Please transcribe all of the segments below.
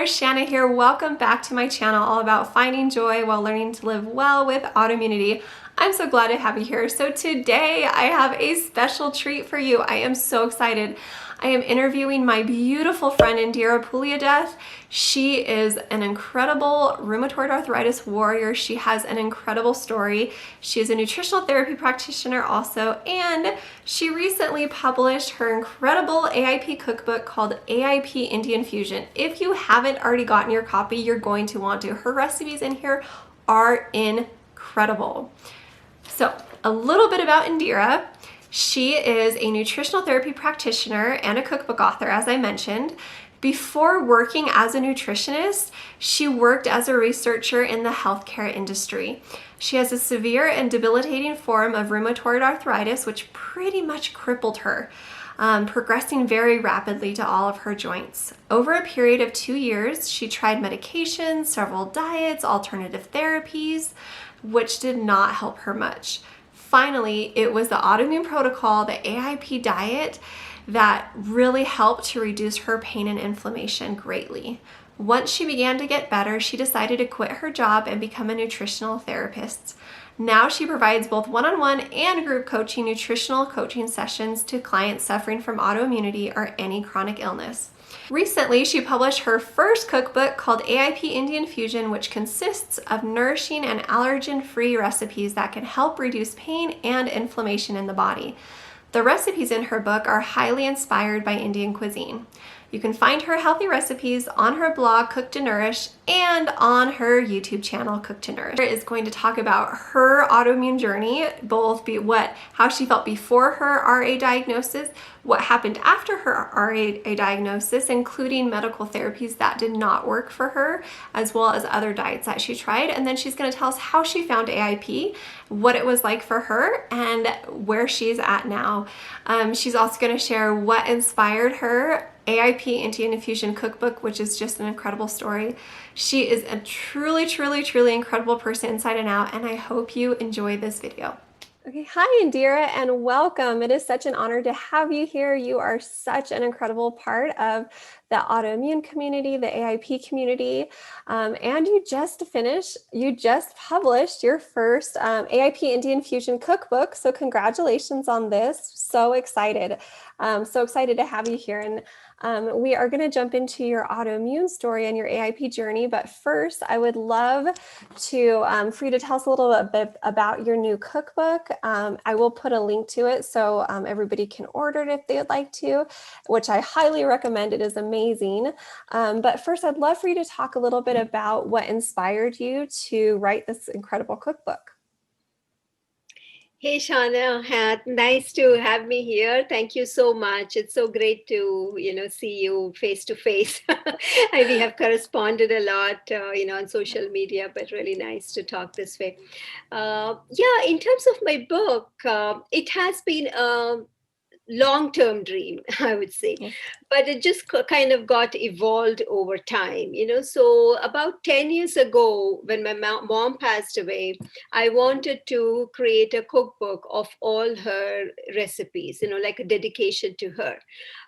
there, Shanna here. Welcome back to my channel all about finding joy while learning to live well with autoimmunity. I'm so glad to have you here. So today I have a special treat for you. I am so excited. I am interviewing my beautiful friend Indira Pulliadath. She is an incredible rheumatoid arthritis warrior. She has an incredible story. She is a nutritional therapy practitioner also, and she recently published her incredible AIP cookbook called AIP Indian Fusion. If you haven't already gotten your copy, you're going to want to. Her recipes in here are incredible. So a little bit about Indira. She is a nutritional therapy practitioner and a cookbook author, as I mentioned. Before working as a nutritionist, she worked as a researcher in the healthcare industry. She has a severe and debilitating form of rheumatoid arthritis, which pretty much crippled her, progressing very rapidly to all of her joints. Over a period of 2 years, she tried medications, several diets, alternative therapies, which did not help her much. Finally, it was the autoimmune protocol, the AIP diet, that really helped to reduce her pain and inflammation greatly. Once she began to get better, she decided to quit her job and become a nutritional therapist. Now she provides both one-on-one and group coaching nutritional coaching sessions to clients suffering from autoimmunity or any chronic illness. Recently, she published her first cookbook called AIP Indian Fusion, which consists of nourishing and allergen-free recipes that can help reduce pain and inflammation in the body. The recipes in her book are highly inspired by Indian cuisine. You can find her healthy recipes on her blog, Cook2Nourish, and on her YouTube channel, Cook2Nourish. Is going to talk about her autoimmune journey, both how she felt before her RA diagnosis, what happened after her RA diagnosis, including medical therapies that did not work for her, as well as other diets that she tried. And then she's going to tell us how she found AIP, what it was like for her, and where she's at now. She's also going to share what inspired her AIP Indian Fusion Cookbook, which is just an incredible story. She is a truly, truly, truly incredible person inside and out, and I hope you enjoy this video. Okay, hi Indira, and welcome. It is such an honor to have you here. You are such an incredible part of the autoimmune community, the AIP community, and you just published your first AIP Indian Fusion Cookbook. So congratulations on this. So excited to have you here. And we are going to jump into your autoimmune story and your AIP journey. But first, I would love for you to tell us a little bit about your new cookbook. I will put a link to it so everybody can order it if they would like to, which I highly recommend. It is amazing. But first, I'd love for you to talk a little bit about what inspired you to write this incredible cookbook. Hey, Shanna, nice to have me here. Thank you so much. It's so great to, see you face to face. We have corresponded a lot, on social media, but really nice to talk this way. In terms of my book, it has been a long-term dream, I would say, but it just kind of got evolved over time, so about 10 years ago, when my mom passed away, I wanted to create a cookbook of all her recipes, like a dedication to her.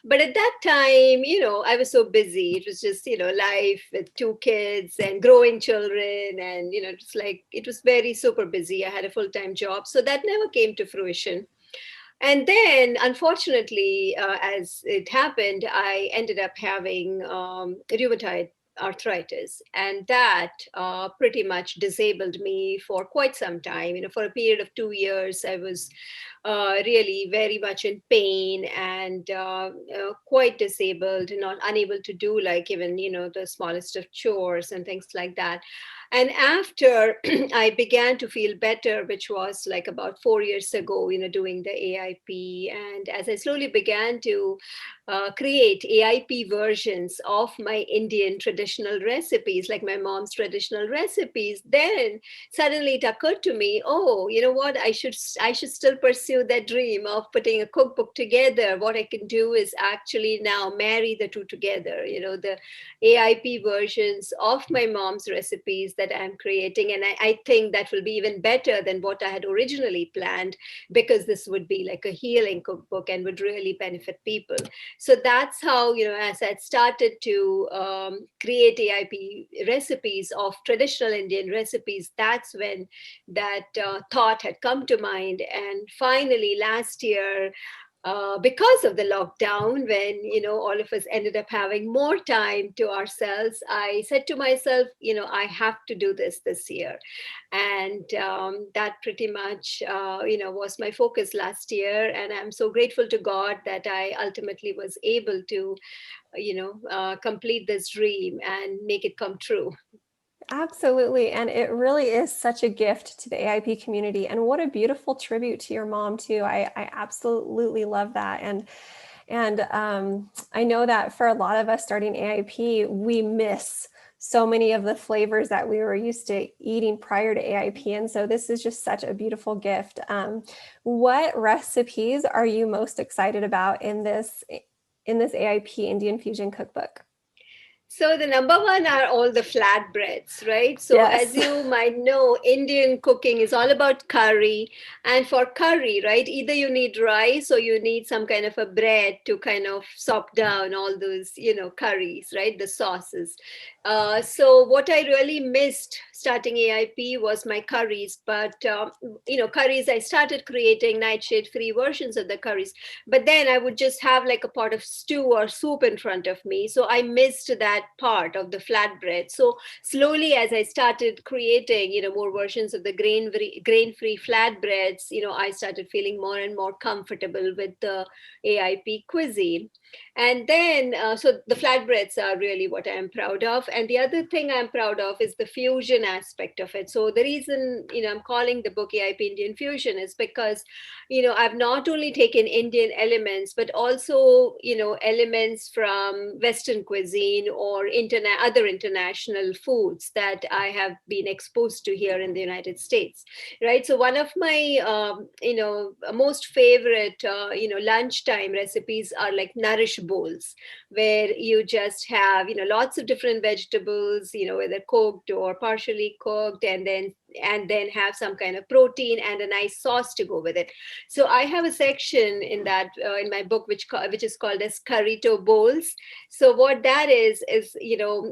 But at that time, I was so busy. It was just, life with 2 kids and growing children, and, it was very super busy. I had a full-time job, so that never came to fruition. And then, unfortunately, as it happened, I ended up having rheumatoid arthritis, and that pretty much disabled me for quite some time. For a period of 2 years, I was really very much in pain and quite disabled, not unable to do even the smallest of chores and things like that. And after I began to feel better, which was like about 4 years ago, doing the AIP, and as I slowly began to create AIP versions of my Indian traditional recipes, like my mom's traditional recipes, then suddenly it occurred to me, oh, you know what, I should still pursue pursue that dream of putting a cookbook together, what I can do is actually now marry the two together, the AIP versions of my mom's recipes that I'm creating. And I think that will be even better than what I had originally planned, because this would be like a healing cookbook and would really benefit people. So that's how, as I started to create AIP recipes of traditional Indian recipes, that's when that thought had come to mind. And finally, last year, because of the lockdown, when all of us ended up having more time to ourselves, I said to myself, I have to do this year. And that pretty much was my focus last year. And I'm so grateful to God that I ultimately was able to complete this dream and make it come true. Absolutely. And it really is such a gift to the AIP community. And what a beautiful tribute to your mom, too. I absolutely love that. And I know that for a lot of us starting AIP, we miss so many of the flavors that we were used to eating prior to AIP. And so this is just such a beautiful gift. What recipes are you most excited about in this AIP Indian Fusion Cookbook? So the number one are all the flatbreads, right? So Yes. as you might know, Indian cooking is all about curry. And for curry, right, either you need rice or you need some kind of a bread to kind of sop down all those, curries, right? The sauces. So what I really missed starting AIP was my curries. But, curries, I started creating nightshade-free versions of the curries. But then I would just have like a pot of stew or soup in front of me. So I missed that part of the flatbread. So slowly, as I started creating, more versions of the grain-free flatbreads, I started feeling more and more comfortable with the AIP cuisine. And then, so the flatbreads are really what I'm proud of. And the other thing I'm proud of is the fusion aspect of it. So the reason, I'm calling the book AIP Indian Fusion is because, I've not only taken Indian elements, but also, elements from Western cuisine or other international foods that I have been exposed to here in the United States, right? So one of my, most favorite, lunchtime recipes are like nourish bowls, where you just have, lots of different vegetables, whether cooked or partially cooked, and then have some kind of protein and a nice sauce to go with it. So I have a section in that in my book which is called as Currito bowls. So what that is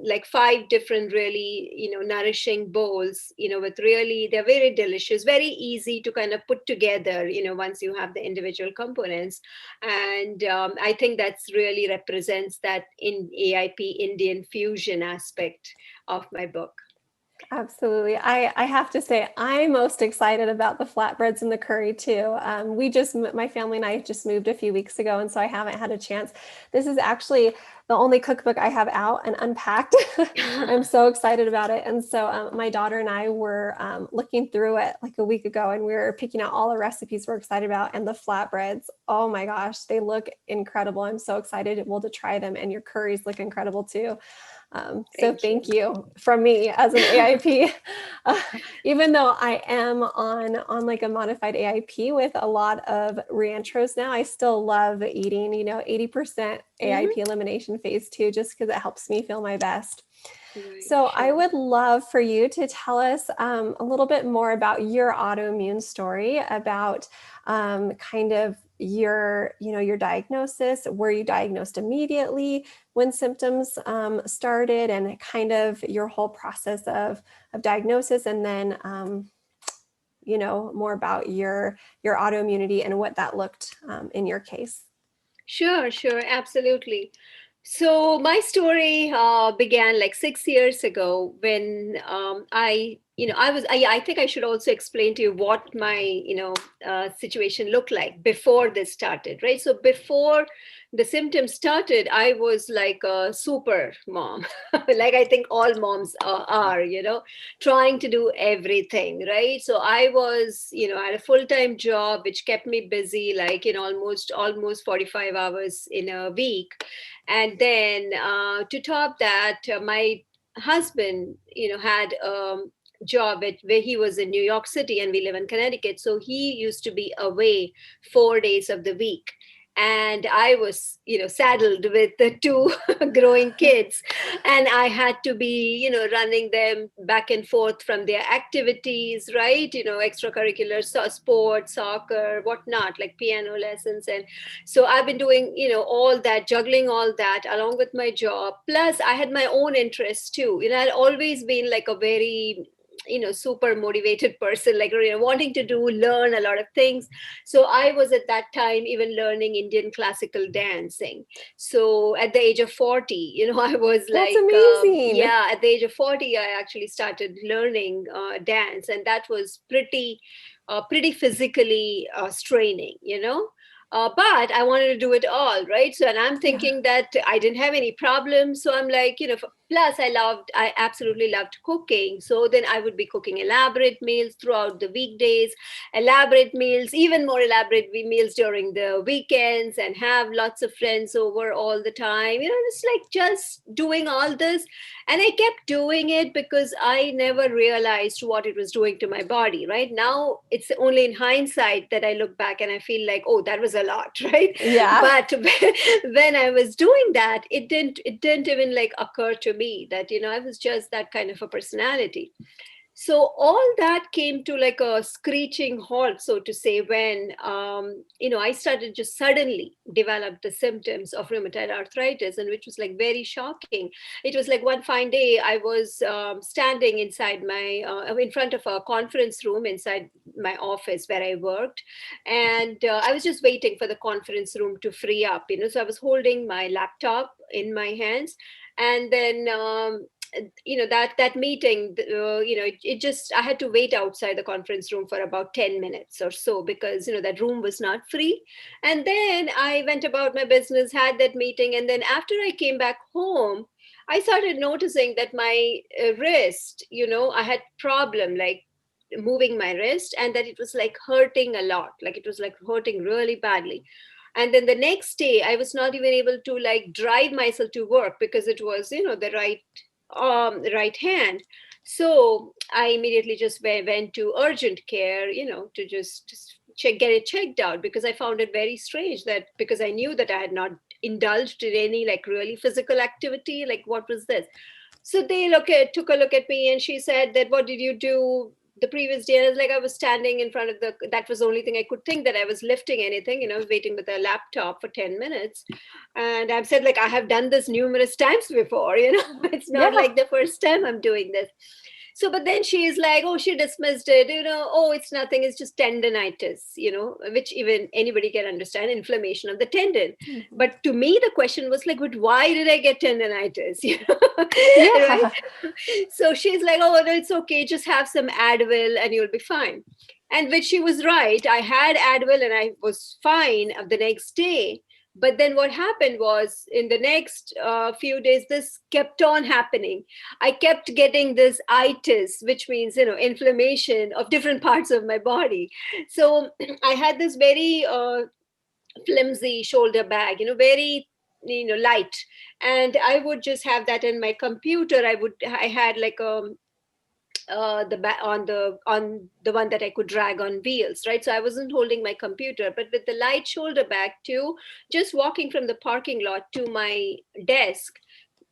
like 5 different really nourishing bowls, with really, they're very delicious, very easy to kind of put together, once you have the individual components. And I think that's really represents that in AIP Indian fusion aspect of my book. Absolutely. I have to say, I'm most excited about the flatbreads and the curry too. My family and I just moved a few weeks ago, and so I haven't had a chance. This is actually the only cookbook I have out and unpacked. I'm so excited about it. And so my daughter and I were looking through it like a week ago, and we were picking out all the recipes we're excited about. And the flatbreads, oh my gosh, they look incredible. I'm so excited to try them. And your curries look incredible too. So thank you from me as an AIP. Even though I am on like a modified AIP with a lot of reintros now, I still love eating, 80% AIP elimination phase 2, just because it helps me feel my best. Right, So I sure. would love for you to tell us a little bit more about your autoimmune story, about kind of your diagnosis. Were you diagnosed immediately when symptoms started, and kind of your whole process of diagnosis, and then more about your autoimmunity and what that looked in your case? Sure, absolutely. So my story began like 6 years ago when I think I should also explain to you what my, situation looked like before this started, right? So before the symptoms started, I was like a super mom, like I think all moms are, trying to do everything, right? So I was, I had a full-time job, which kept me busy, like, almost 45 hours in a week. And then to top that, my husband, had job where he was in New York City and we live in Connecticut. So he used to be away 4 days of the week. And I was, saddled with the two growing kids. And I had to be, running them back and forth from their activities, right? Extracurricular, sports, soccer, whatnot, like piano lessons. And so I've been doing, all that, juggling all that along with my job. Plus, I had my own interests too. I'd always been like a very super motivated person, like wanting to learn a lot of things. So I was at that time even learning Indian classical dancing. So at the age of 40, I was That's like, amazing. yeah, at the age of 40, I actually started learning dance, and that was pretty physically straining, but I wanted to do it all, right? So, and I'm Yeah. thinking that I didn't have any problems. So I'm like, plus I absolutely loved cooking. So then I would be cooking elaborate meals throughout the weekdays, elaborate meals, even more elaborate meals during the weekends, and have lots of friends over all the time. It's like just doing all this. And I kept doing it because I never realized what it was doing to my body. Right now, it's only in hindsight that I look back and I feel like, oh, that was a lot, right? Yeah. But when I was doing that, it didn't even like occur to me that I was just that kind of a personality. So all that came to like a screeching halt, so to say, when I started just suddenly develop the symptoms of rheumatoid arthritis, and which was like very shocking. It was like one fine day I was standing in front of a conference room inside my office where I worked, and I was just waiting for the conference room to free up. So I was holding my laptop in my hands, and then that meeting, it just, I had to wait outside the conference room for about 10 minutes or so, because that room was not free. And then I went about my business, had that meeting, and then after I came back home, I started noticing that my wrist, I had problem like moving my wrist, and that it was like hurting a lot, like it was like hurting really badly. And then the next day I was not even able to like drive myself to work because it was the right hand. So I immediately just went to urgent care, to just get it checked out, because I found it very strange that, because I knew that I had not indulged in any like really physical activity, like what was this? So they took a look at me, and she said that, what did you do the previous day? And I was like, I was standing in front of that was the only thing I could think, that I was lifting anything, waiting with a laptop for 10 minutes. And I've said, like, I have done this numerous times before, it's not Yeah. like the first time I'm doing this. So, but then she is like, oh, she dismissed it, oh, it's nothing, it's just tendonitis, which even anybody can understand, inflammation of the tendon. Mhm. But to me, the question was like, but why did I get tendonitis? Right? Yeah. So she's like, oh, no, it's okay, just have some Advil and you'll be fine. And which she was right. I had Advil and I was fine the next day. But then what happened was, in the next few days, this kept on happening. I kept getting this itis, which means, inflammation of different parts of my body. So I had this very flimsy shoulder bag, very, light. And I would just have that in my computer. I had like on the one that I could drag on wheels, right? So I wasn't holding my computer, but with the light shoulder bag too, just walking from the parking lot to my desk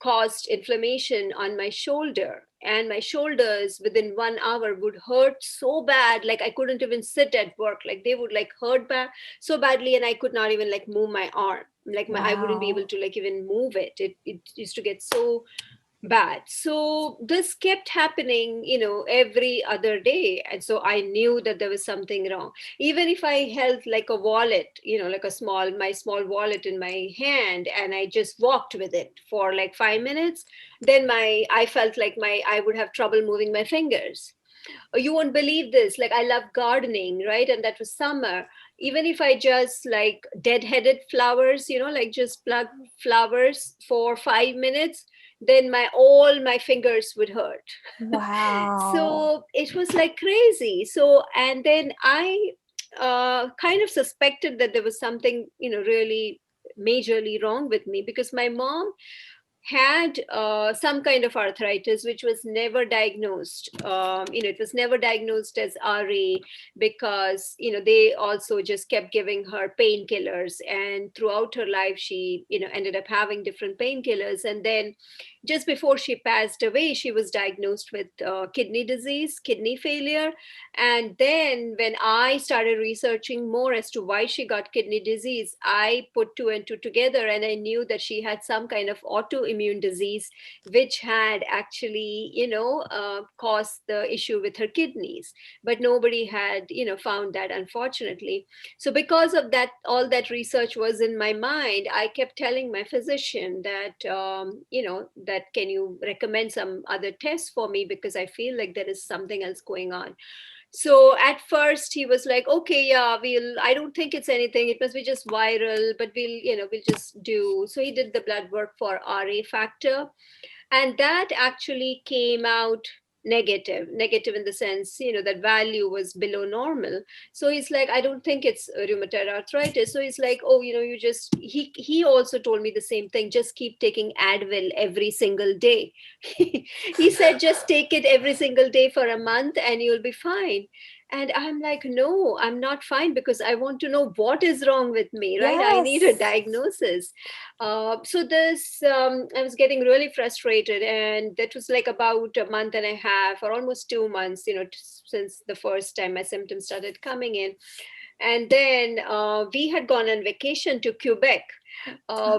caused inflammation on my shoulder. And my shoulders within 1 hour would hurt so bad, like I couldn't even sit at work. Like they would like hurt so badly, and I could not even like move my arm. Like I wouldn't be able Wow. to like even move it. It used to get so bad. So this kept happening, every other day. And so I knew that there was something wrong. Even if I held like a wallet, like my small wallet in my hand, and I just walked with it for like 5 minutes, then I felt like I would have trouble moving my fingers. You won't believe this. Like I love gardening, right? And that was summer. Even if I just like deadheaded flowers, like just plug flowers for 5 minutes, then all my fingers would hurt. Wow. So it was like crazy. So, and then I kind of suspected that there was something, really majorly wrong with me, because my mom had some kind of arthritis, which was never diagnosed. It was never diagnosed as RA because, they also just kept giving her painkillers. And throughout her life, she, ended up having different painkillers. And then just before she passed away, she was diagnosed with kidney disease, kidney failure. And then when I started researching more as to why she got kidney disease, I put two and two together, and I knew that she had some kind of autoimmune disease, which had actually, caused the issue with her kidneys. But nobody had, found that, unfortunately. So because of that, all that research was in my mind, I kept telling my physician that, that can you recommend some other tests for me, because I feel like there is something else going on. So at first he was like, okay, yeah, I don't think it's anything. It must be just viral, but we'll just do. So he did the blood work for RA factor. And that actually came out negative in the sense, that value was below normal. So he's like, I don't think it's rheumatoid arthritis. So he's like, oh, he also told me the same thing, just keep taking Advil every single day. He said, just take it every single day for a month and you'll be fine. And I'm like, no, I'm not fine, because I want to know what is wrong with me, right? I need a Yes. diagnosis. So I was getting really frustrated, and that was like about a month and a half, or almost 2 months, since the first time my symptoms started coming in. And then we had gone on vacation to Quebec,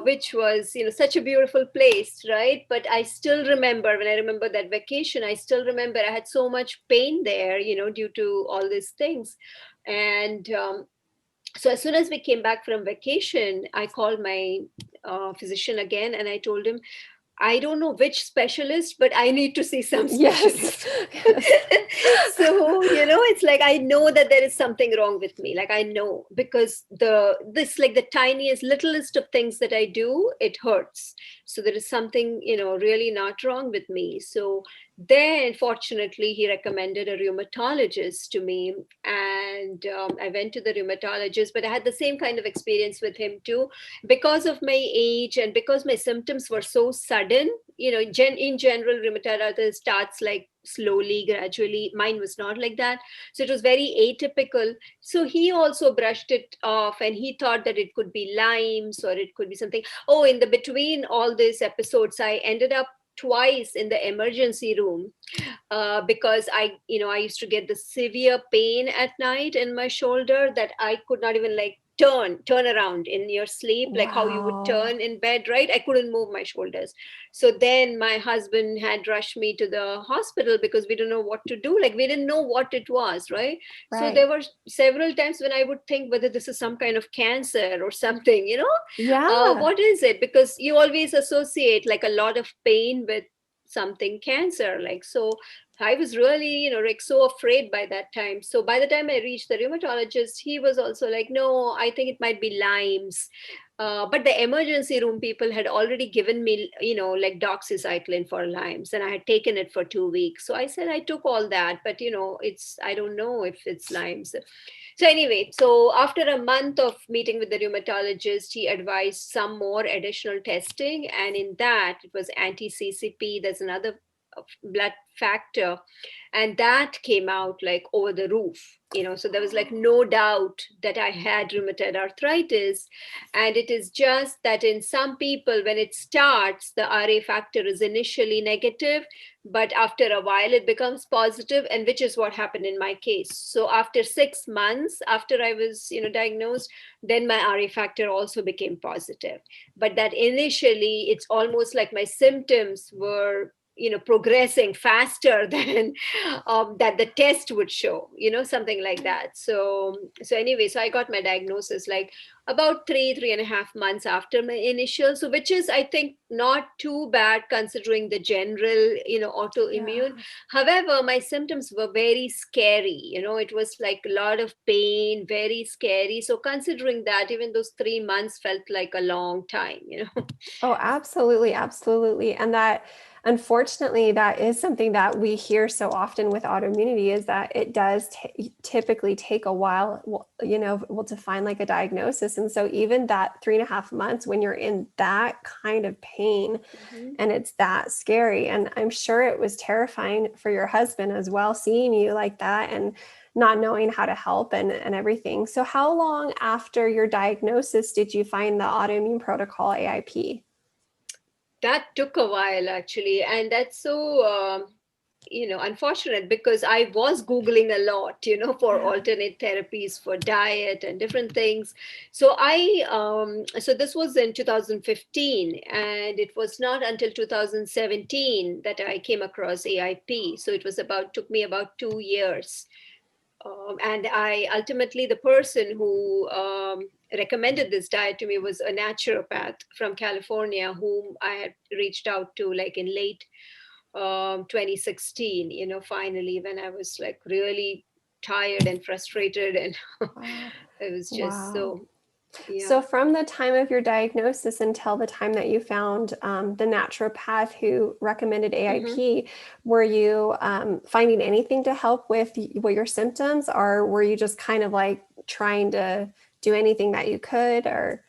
which was, such a beautiful place, right? But I still remember, when I remember that vacation, I still remember I had so much pain there, due to all these things. And so as soon as we came back from vacation, I called my physician again, and I told him, I don't know which specialist, but I need to see some Yes. specialist. So, it's like, I know that there is something wrong with me. Like, I know, because the tiniest, littlest of things that I do, it hurts. So there is something, really not wrong with me. So then, fortunately, he recommended a rheumatologist to me. And I went to the rheumatologist, but I had the same kind of experience with him too, because of my age and because my symptoms were so sudden. In general, rheumatoid arthritis starts like slowly, gradually. Mine was not like that. So it was very atypical. So he also brushed it off, and he thought that it could be Lyme's, or it could be something. Oh, in the between all these episodes, I ended up twice in the emergency room, because I used to get the severe pain at night in my shoulder that I could not even like turn around in your sleep, like how you would Wow. turn in bed, right? I couldn't move my shoulders. So then my husband had rushed me to the hospital, because we didn't know what to do. Like, we didn't know what it was, right? So there Right. were several times when I would think whether this is some kind of cancer or something, Yeah. what is it? Because you always associate like a lot of pain with something cancer, like. So I was really, like so afraid by that time. So by the time I reached the rheumatologist, he was also like, no, I think it might be Lyme's. But the emergency room people had already given me, like doxycycline for Lyme's, and I had taken it for 2 weeks. So I said I took all that, but I don't know if it's Lyme's. So anyway, so after a month of meeting with the rheumatologist, he advised some more additional testing, and in that it was anti-CCP. There's another blood factor, and that came out like over the roof. So there was like no doubt that I had rheumatoid arthritis. And it is just that in some people, when it starts, the RA factor is initially negative, but after a while it becomes positive, and which is what happened in my case. So after 6 months after I was diagnosed, then my RA factor also became positive. But that initially, it's almost like my symptoms were progressing faster than that the test would show, something like that. So anyway, so I got my diagnosis like about 3.5 months after my initial. So which is, I think, not too bad considering the general Yeah. autoimmune. However, my symptoms were very scary. It was like a lot of pain, very scary. So considering that, even those 3 months felt like a long time. Oh, absolutely, absolutely. And that, unfortunately, that is something that we hear so often with autoimmunity, is that it does typically take a while, to find like a diagnosis. diagnosis. And so even that 3.5 months when you're in that kind of pain and it's that scary, and I'm sure it was terrifying for your husband as well, seeing you like that and not knowing how to help and everything. So how long after your diagnosis did you find the autoimmune protocol AIP? That took a while actually, and that's so unfortunate, because I was Googling a lot, for alternate therapies, for diet and different things. So so this was in 2015, and it was not until 2017 that I came across AIP. So it was took me about 2 years. And I ultimately, the person who recommended this diet to me was a naturopath from California, whom I had reached out to like in late 2016, finally, when I was like really tired and frustrated, and Wow. it was just Wow. so, yeah. So from the time of your diagnosis until the time that you found the naturopath who recommended AIP, were you finding anything to help with your symptoms, or were you just kind of like trying to do anything that you could, or?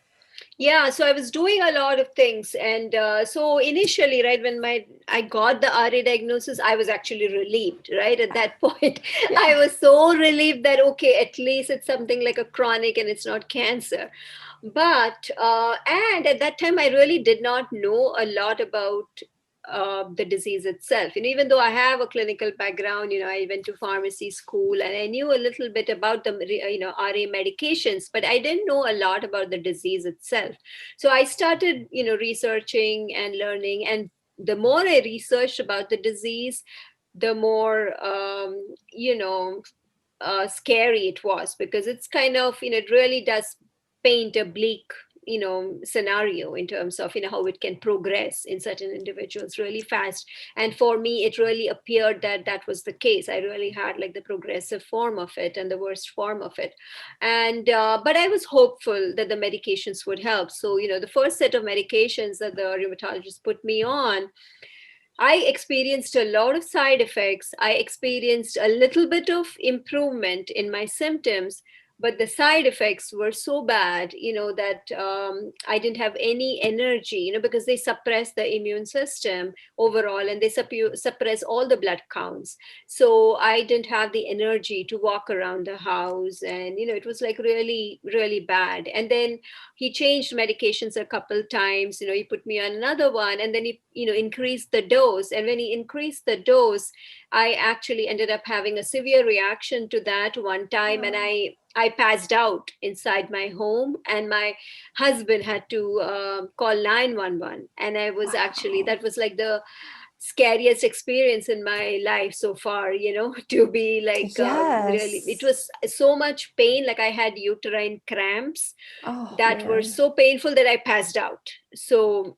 Yeah, so I was doing a lot of things, and so initially, right when I got the RA diagnosis, I was actually relieved. Right at that point, I was so relieved that okay, at least it's something like a chronic and it's not cancer. But and at that time, I really did not know a lot about the disease itself. Even though I have a clinical background, I went to pharmacy school and I knew a little bit about the RA medications, but I didn't know a lot about the disease itself. So I started researching and learning, and the more I researched about the disease, the more scary it was, because it's kind of it really does paint a bleak scenario in terms of how it can progress in certain individuals really fast. And for me, it really appeared that that was the case. I really had like the progressive form of it and the worst form of it. And but I was hopeful that the medications would help. So the first set of medications that the rheumatologist put me on, I experienced a lot of side effects. I experienced a little bit of improvement in my symptoms, but the side effects were so bad, that I didn't have any energy, because they suppress the immune system overall, and they suppress all the blood counts. So I didn't have the energy to walk around the house, and it was like really, really bad. And then he changed medications a couple times. He put me on another one, and then he increased the dose. And when he increased the dose, I actually ended up having a severe reaction to that one time. And I passed out inside my home, and my husband had to call 911. And I was actually, that was like the scariest experience in my life so far, to be like, really, it was so much pain. Like I had uterine cramps that were so painful that I passed out. So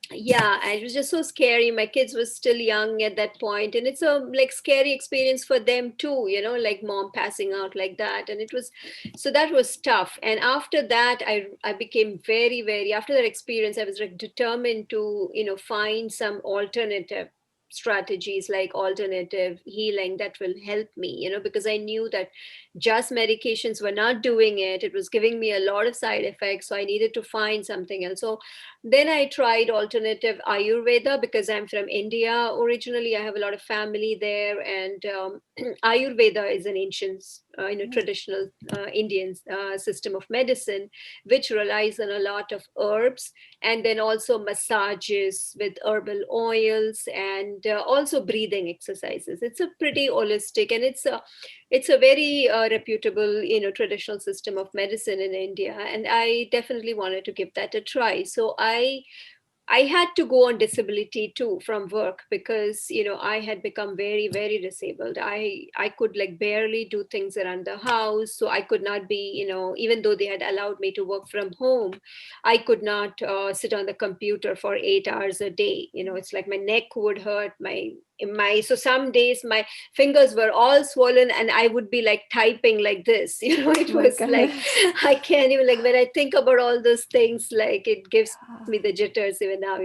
yeah, and it was just so scary. My kids were still young at that point, and it's a like scary experience for them too, like mom passing out like that. And it was, so that was tough. And after that, I became very, very, after that experience, I was like determined to find some alternative strategies, like alternative healing that will help me, because I knew that just medications were not doing it. It was giving me a lot of side effects, so I needed to find something else. So then I tried alternative Ayurveda, because I'm from India originally. I have a lot of family there, and Ayurveda is an ancient, traditional Indian system of medicine, which relies on a lot of herbs, and then also massages with herbal oils, and also breathing exercises. It's a pretty holistic, and it's a very reputable, traditional system of medicine in India. And I definitely wanted to give that a try. So I had to go on disability too from work, because I had become very, very disabled. I could like barely do things around the house. So I could not be, even though they had allowed me to work from home, I could not sit on the computer for 8 hours a day. It's like my neck would hurt, so some days my fingers were all swollen, and I would be like typing like this. It was like, I can't even, like when I think about all those things, like it gives me the jitters even now.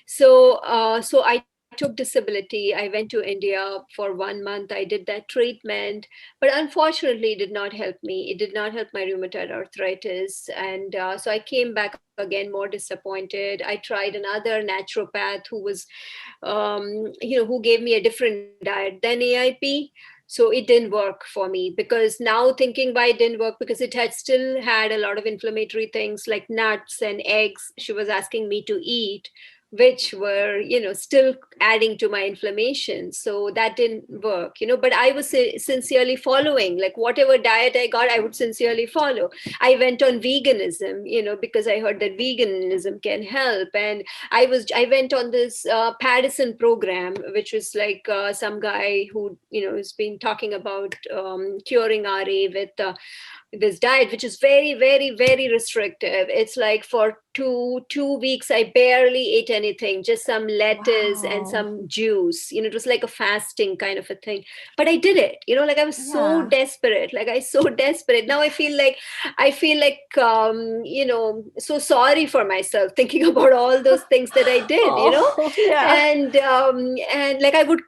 So I took disability. I went to India for 1 month. I did that treatment, but unfortunately, it did not help me. It did not help my rheumatoid arthritis, and so I came back again more disappointed. I tried another naturopath who was, who gave me a different diet than AIP. So it didn't work for me, because now thinking why it didn't work, because it had still had a lot of inflammatory things like nuts and eggs she was asking me to eat, which were, still adding to my inflammation. So that didn't work, but I was sincerely following, like whatever diet I got, I would sincerely follow. I went on veganism, because I heard that veganism can help. And I went on this Paddison program, which was like some guy who, has been talking about curing RA with this diet, which is very, very, very restrictive. It's like for two weeks I barely ate anything, just some lettuce and Wow. some juice. It was like a fasting kind of a thing, but I did it. Like I was so Yeah. desperate, like I so desperate. Now I feel like so sorry for myself thinking about all those things that I did. Oh, yeah. And like I would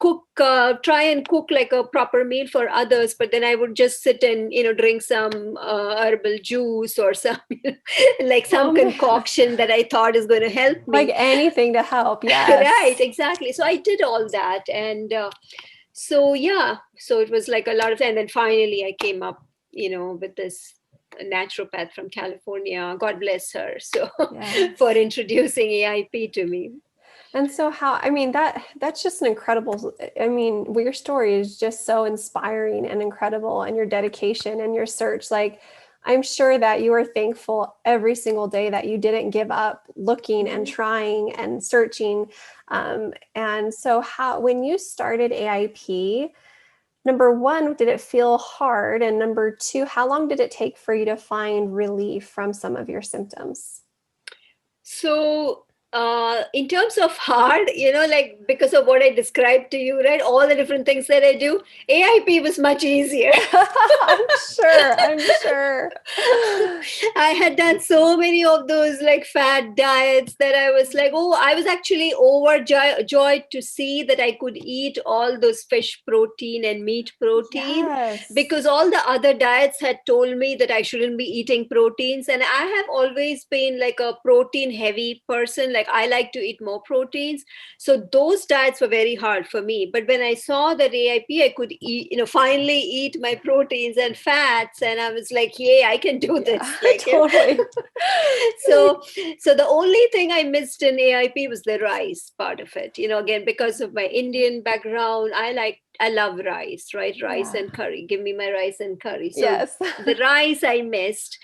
try and cook like a proper meal for others, but then I would just sit and drink some herbal juice or some like Oh, some man. concoction that I thought is going to help Like me. anything to help. Right, Yes. exactly. So I did all that, and so yeah, so it was like a lot of, and then finally I came up, with this naturopath from California. God bless her. So for Yes. introducing AIP to me. And so I mean, that's just an incredible, I mean, well, your story is just so inspiring and incredible, and your dedication and your search. Like, I'm sure that you are thankful every single day that you didn't give up looking and Mhm. trying and searching. And so when you started AIP, number one, did it feel hard? And number two, how long did it take for you to find relief from some of your symptoms? So, in terms of hard, like because of what I described to you, right? All the different things that I do, AIP was much easier. I'm sure. I'm sure. I had done so many of those like fad diets that I was like, oh, I was actually overjoyed to see that I could eat all those fish protein and meat protein, Yes. because all the other diets had told me that I shouldn't be eating proteins. And I have always been like a protein heavy person. Like I like to eat more proteins. So those diets were very hard for me. But when I saw that AIP, I could eat, finally eat my proteins and fats. And I was like, yay, I can do Yeah, this. Like, totally. so so the only thing I missed in AIP was the rice part of it. Again, because of my Indian background, I love rice, right? Rice Yeah. and curry. Give me my rice and curry. So Yes. the rice I missed.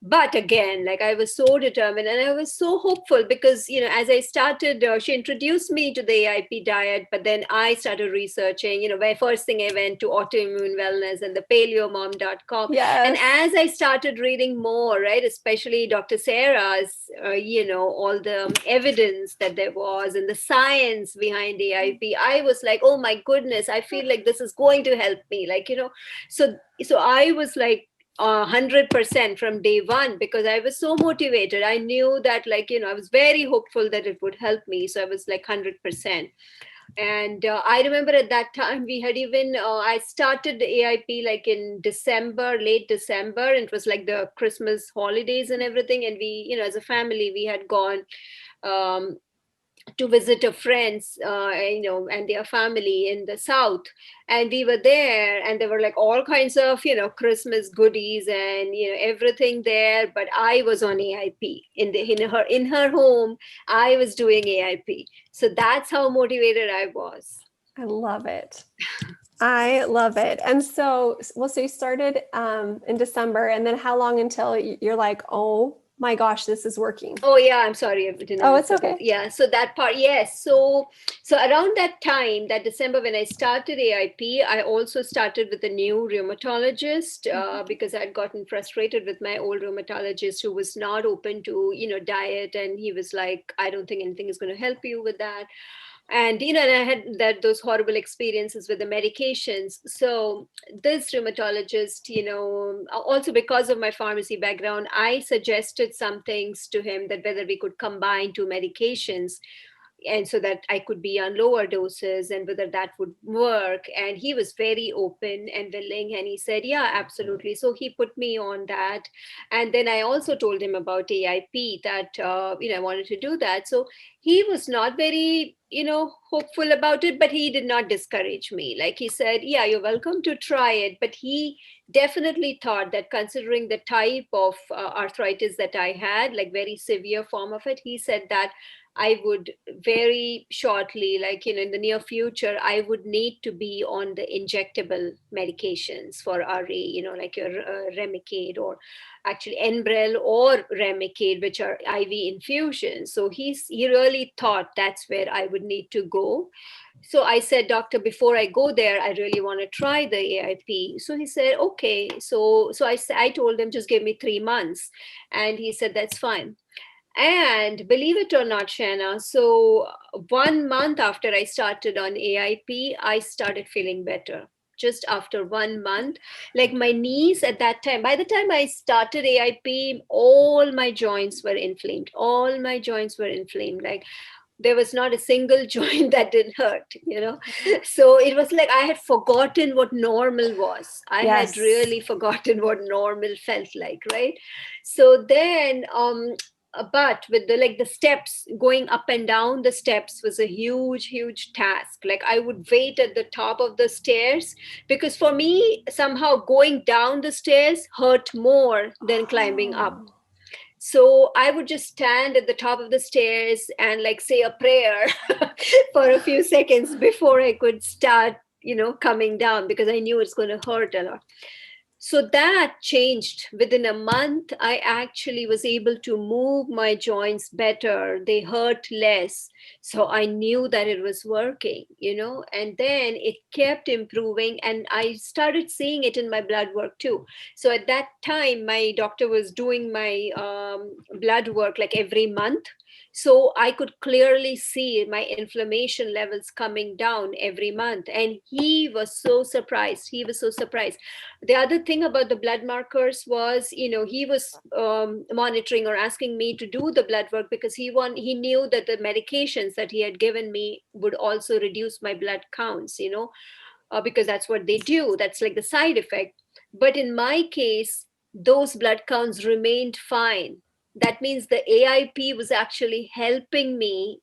But again, like I was so determined and I was so hopeful, because, as I started, she introduced me to the AIP diet, but then I started researching, where first thing I went to Autoimmune Wellness and the paleomom.com. And Yes. as I started reading more, right, especially Dr. Sarah's, all the evidence that there was and the science behind AIP, I was like, oh my goodness, I feel like this is going to help me. Like, so I was like, 100% from day one, because I was so motivated. I knew that, like, I was very hopeful that it would help me. So I was like 100%. And I remember at that time we had even, I started the AIP like in December, late December. And it was like the Christmas holidays and everything. And we, as a family, we had gone um, to visit a friends, and their family in the south, and we were there, and there were like all kinds of Christmas goodies and everything there. But I was on AIP in her home. I was doing AIP, so that's how motivated I was. I love it. I love it. And so, well, so you started in December, and then how long until you're like, oh my gosh, this is working? Oh yeah, I'm sorry, I didn't Oh, it's answer that. okay. Yeah, so that part, yes. So around that time, that December when I started AIP, I also started with a new rheumatologist, because I'd gotten frustrated with my old rheumatologist who was not open to diet, and he was like, I don't think anything is going to help you with that. And and I had those horrible experiences with the medications. So this rheumatologist, also because of my pharmacy background, I suggested some things to him, that whether we could combine two medications, and so that I could be on lower doses and whether that would work. And he was very open and willing, and he said, yeah, absolutely. So he put me on that. And then I also told him about AIP, that I wanted to do that. So he was not very hopeful about it, but he did not discourage me. Like, he said, yeah, you're welcome to try it, but he definitely thought that, considering the type of arthritis that I had, like very severe form of it, he said that I would very shortly, like, in the near future, I would need to be on the injectable medications for RA, like your Remicade, or actually Enbrel or Remicade, which are IV infusions. So he really thought that's where I would need to go. So I said, doctor, before I go there, I really want to try the AIP. So he said, okay. So I told him, just give me 3 months. And he said, that's fine. And believe it or not, Shanna, so 1 month after I started on AIP, I started feeling better. Just after 1 month, like my knees at that time, by the time I started AIP, all my joints were inflamed. All my joints were inflamed. Like, there was not a single joint that didn't hurt. So it was like I had forgotten what normal was. I had Yes. really forgotten what normal felt like, right? So then but with the steps, going up and down the steps was a huge task. Like, I would wait at the top of the stairs, because for me, somehow going down the stairs hurt more than climbing up. Oh. So I would just stand at the top of the stairs and, like, say a prayer for a few seconds before I could start, coming down, because I knew it's going to hurt a lot. So that changed within a month. I actually was able to move my joints better. They hurt less. So I knew that it was working. And then it kept improving, and I started seeing it in my blood work too. So at that time, my doctor was doing my blood work like every month. So I could clearly see my inflammation levels coming down every month. And he was so surprised. He was so surprised. The other thing about the blood markers was, he was monitoring or asking me to do the blood work, because he knew that the medications that he had given me would also reduce my blood counts, because that's what they do. That's like the side effect. But in my case, those blood counts remained fine. That means the AIP was actually helping me,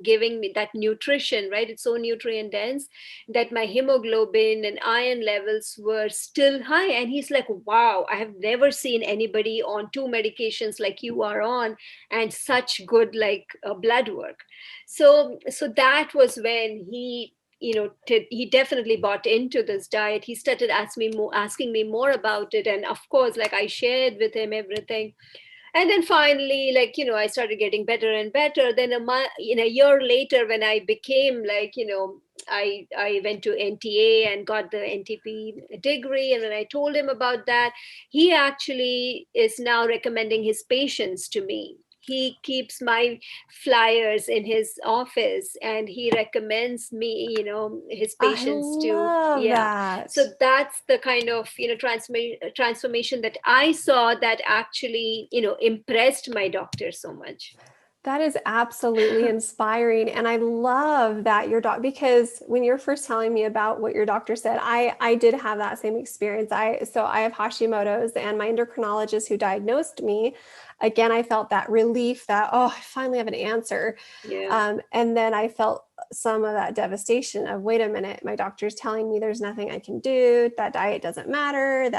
giving me that nutrition, right? It's so nutrient dense that my hemoglobin and iron levels were still high. And he's like, wow, I have never seen anybody on 2 medications like you are on, and such good, like, blood work. So that was when he definitely bought into this diet. He started asking me more about it. And of course, like, I shared with him everything. And then finally, like, I started getting better and better. Then a year later, when I became, like, I went to NTA and got the NTP degree. And when I told him about that, he actually is now recommending his patients to me. He keeps my flyers in his office, and he recommends me, his I patients to, love yeah. that. So that's the kind of, transformation that I saw, that actually, impressed my doctor so much. That is absolutely inspiring. And I love that your doc, because when you're first telling me about what your doctor said, I did have that same experience. So I have Hashimoto's, and my endocrinologist who diagnosed me, again, I felt that relief that, oh, I finally have an answer. Yeah. And then I felt some of that devastation of, wait a minute, my doctor's telling me there's nothing I can do, that diet doesn't matter,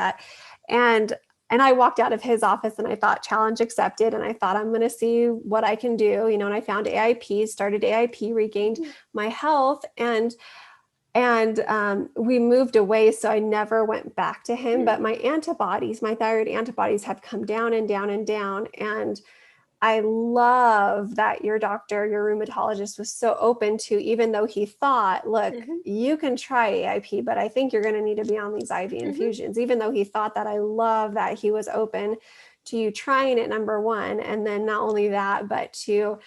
and and I walked out of his office and I thought, challenge accepted. And I thought, I'm going to see what I can do, and I found AIP, started AIP, regained my health, and we moved away. So I never went back to him, but my antibodies, my thyroid antibodies have come down and down and down. And I love that your doctor, your rheumatologist, was so open to, even though he thought, look, you can try AIP, but I think you're going to need to be on these IV infusions. Even though he thought that, I love that he was open to you trying it, number one. And then not only that, but to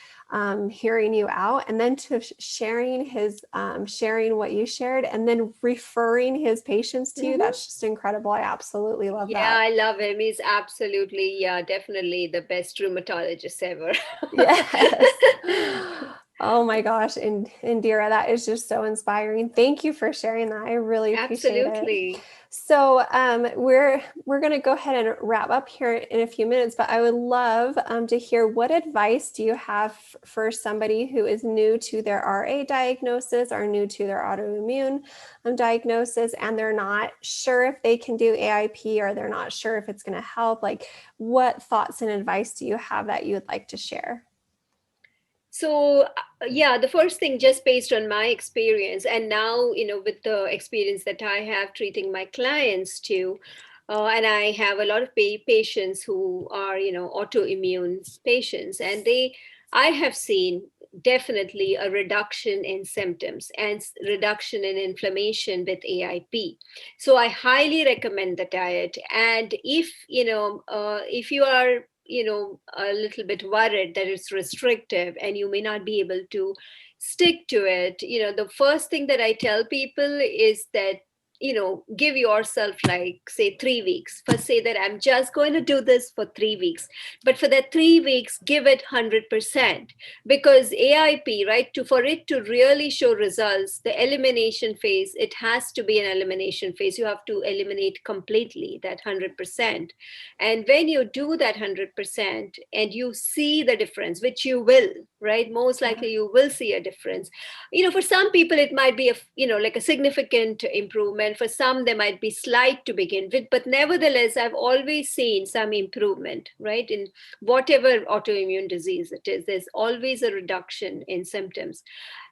hearing you out, and then to sharing what you shared, and then referring his patients to you. That's just incredible. I absolutely love Yeah, that. I love him. He's absolutely, yeah, definitely the best rheumatologist ever. Yes. Oh my gosh, Indira, that is just so inspiring. Thank you for sharing that. I really appreciate it. Absolutely. So we're going to go ahead and wrap up here in a few minutes, but I would love to hear, what advice do you have for somebody who is new to their RA diagnosis or new to their autoimmune diagnosis, and they're not sure if they can do AIP, or they're not sure if it's going to help? Like, what thoughts and advice do you have that you would like to share? So, yeah, the first thing, just based on my experience, and now, with the experience that I have treating my clients too, and I have a lot of patients who are, autoimmune patients, and I have seen definitely a reduction in symptoms and reduction in inflammation with AIP. So I highly recommend the diet. And if you are a little bit worried that it's restrictive and you may not be able to stick to it, the first thing that I tell people is that, give yourself, like, say 3 weeks. First, say that I'm just going to do this for 3 weeks, but for that 3 weeks, give it 100%. Because AIP, right, for it to really show results, the elimination phase, it has to be an elimination phase. You have to eliminate completely that 100%. And when you do that 100% and you see the difference, which you will, right? Most likely you will see a difference. For some people, it might be like a significant improvement. For some, there might be slight to begin with, but nevertheless, I've always seen some improvement, right? In whatever autoimmune disease it is, there's always a reduction in symptoms.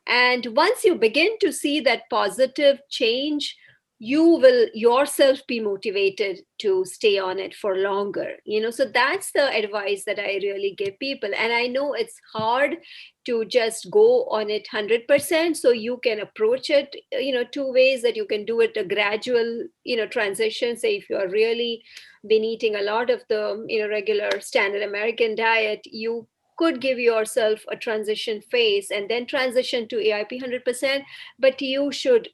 And once you begin to see that positive change, you will yourself be motivated to stay on it for longer. So that's the advice that I really give people. And I know it's hard to just go on it 100%. So you can approach it, two ways, that you can do it a gradual, transition. Say if you are really been eating a lot of the, regular standard American diet, you could give yourself a transition phase and then transition to AIP 100%. But you should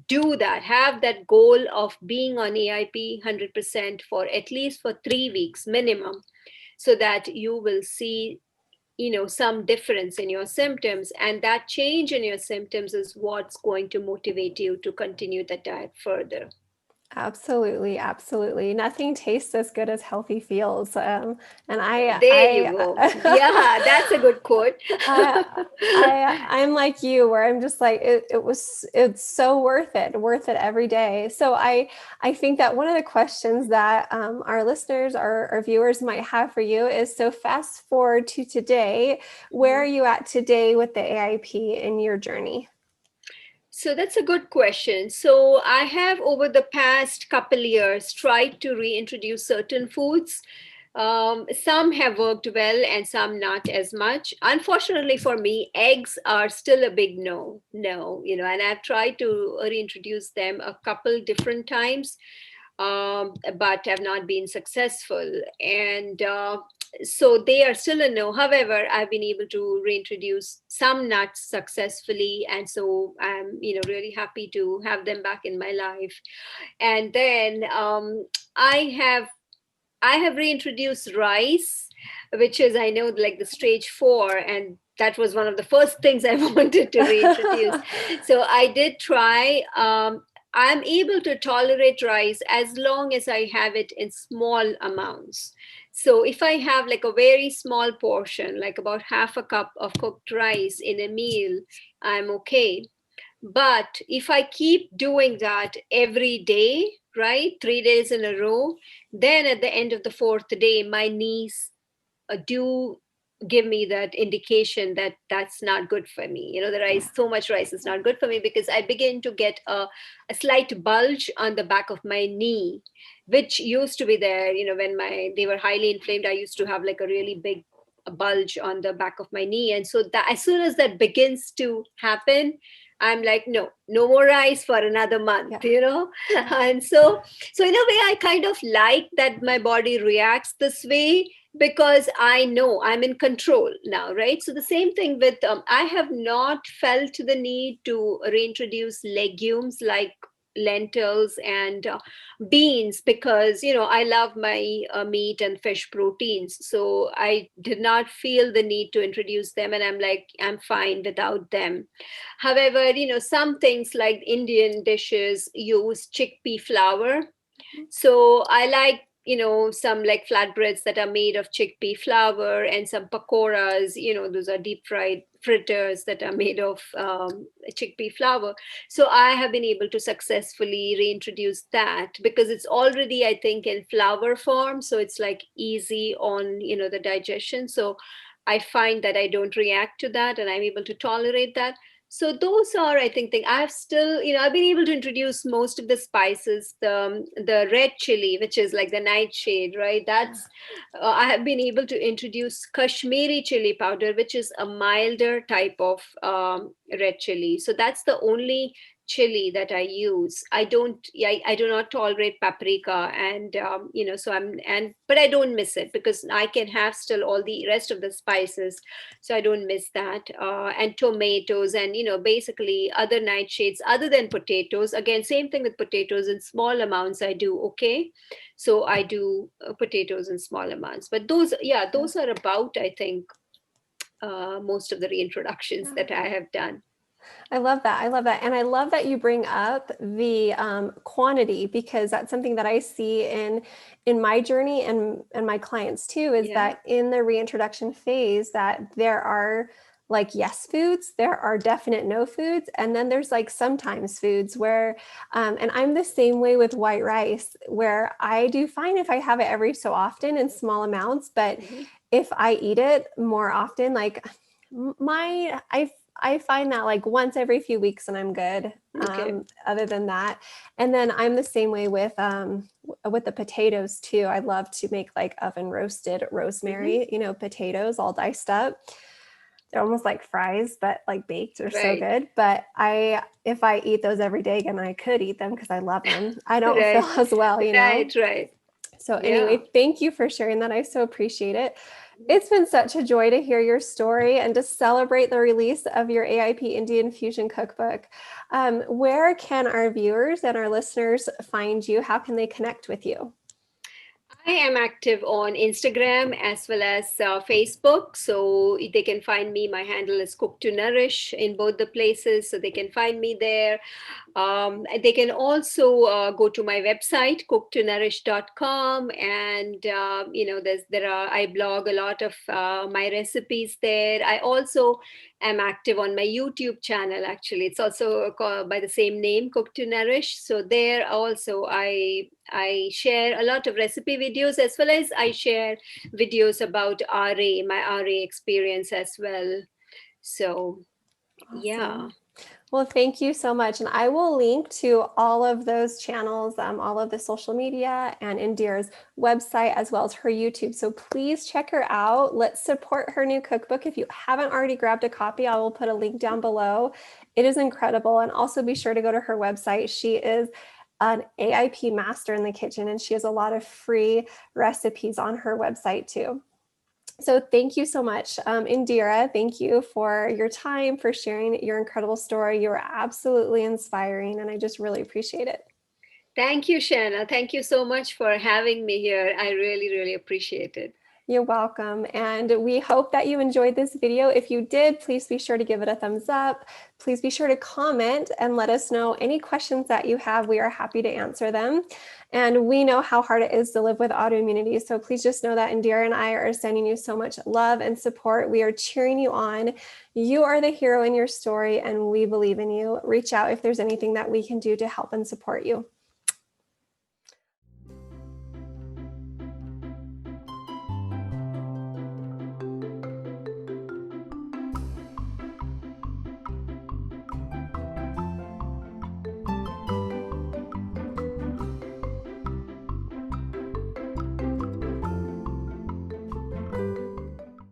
do that, have that goal of being on AIP 100% for at least for 3 weeks minimum, so that you will see some difference in your symptoms, and that change in your symptoms is what's going to motivate you to continue the diet further. Absolutely, absolutely. Nothing tastes as good as healthy feels. And There you go. Yeah, that's a good quote. I'm like you, where I'm just like, it's so worth it every day. So I think that one of the questions that our listeners, our viewers might have for you is, so fast forward to today, where are you at today with the AIP in your journey? So that's a good question. So I have, over the past couple years, tried to reintroduce certain foods. Some have worked well and some not as much. Unfortunately for me, eggs are still a big no, and I've tried to reintroduce them a couple different times, but have not been successful. And so they are still a no. However, I've been able to reintroduce some nuts successfully, and so I'm really happy to have them back in my life. And then I have reintroduced rice, which is, I know, like the stage 4, and that was one of the first things I wanted to reintroduce. So I did try. I'm able to tolerate rice as long as I have it in small amounts. So if I have like a very small portion, like about half a cup of cooked rice in a meal, I'm okay. But if I keep doing that every day, right, 3 days in a row, then at the end of the fourth day, my knees do give me that indication that that's not good for me. The rice, so much rice is not good for me, because I begin to get a slight bulge on the back of my knee, which used to be there, when they were highly inflamed. I used to have like a really big bulge on the back of my knee. And so that, as soon as that begins to happen, I'm like, no more rice for another month, And so in a way, I kind of like that my body reacts this way, because I know I'm in control now, right? So the same thing with, I have not felt the need to reintroduce legumes like lentils and beans, because I love my meat and fish proteins, so I did not feel the need to introduce them, and I'm like, I'm fine without them. However, some things like Indian dishes use chickpea flour, so I like, some like flatbreads that are made of chickpea flour, and some pakoras, those are deep fried fritters that are made of chickpea flour. So I have been able to successfully reintroduce that, because it's already, I think, in flour form. So it's like easy on, the digestion. So I find that I don't react to that, and I'm able to tolerate that. So those are, I think, I've still, I've been able to introduce most of the spices, the red chili, which is like the nightshade, right? That's I have been able to introduce Kashmiri chili powder, which is a milder type of red chili. So that's the only chili that I use. I do not tolerate paprika, and so but I don't miss it, because I can have still all the rest of the spices, so I don't miss that. And tomatoes, and basically other nightshades other than potatoes. Again, same thing with potatoes, in small amounts I do okay. So I do potatoes in small amounts. But those are about, I think, most of the reintroductions that I have done. I love that. I love that. And I love that you bring up the quantity, because that's something that I see in my journey and my clients too, is that in the reintroduction phase, that there are like yes foods, there are definite no foods, and then there's like sometimes foods where, and I'm the same way with white rice, where I do fine if I have it every so often in small amounts, but if I eat it more often, like I find that like once every few weeks and I'm good. Other than that. And then I'm the same way with the potatoes too. I love to make like oven roasted rosemary, potatoes all diced up. They're almost like fries, but like baked. They're so good. But if I eat those every day again, I could eat them because I love them. I don't feel as well, Right. So anyway, thank you for sharing that. I so appreciate it. It's been such a joy to hear your story and to celebrate the release of your AIP Indian Fusion Cookbook. Where can our viewers and our listeners find you? How can they connect with you? I am active on Instagram as well as Facebook. So they can find me. My handle is Cook2Nourish in both the places. So they can find me there. They can also go to my website, cook2nourish.com. And, I blog a lot of my recipes there. I also am active on my YouTube channel. Actually, it's also called by the same name, Cook2Nourish. So there also I share a lot of recipe videos, as well as I share videos about my RA experience as well. So, Awesome. Well, thank you so much. And I will link to all of those channels, all of the social media, and Indira's website, as well as her YouTube. So please check her out. Let's support her new cookbook. If you haven't already grabbed a copy, I will put a link down below. It is incredible. And also be sure to go to her website. She is an AIP master in the kitchen, and she has a lot of free recipes on her website too. So thank you so much, Indira. Thank you for your time, for sharing your incredible story. You are absolutely inspiring, and I just really appreciate it. Thank you, Shanna. Thank you so much for having me here. I really, really appreciate it. You're welcome. And we hope that you enjoyed this video. If you did, please be sure to give it a thumbs up. Please be sure to comment and let us know any questions that you have. We are happy to answer them. And we know how hard it is to live with autoimmunity. So please just know that Indira and I are sending you so much love and support. We are cheering you on. You are the hero in your story, and we believe in you. Reach out if there's anything that we can do to help and support you.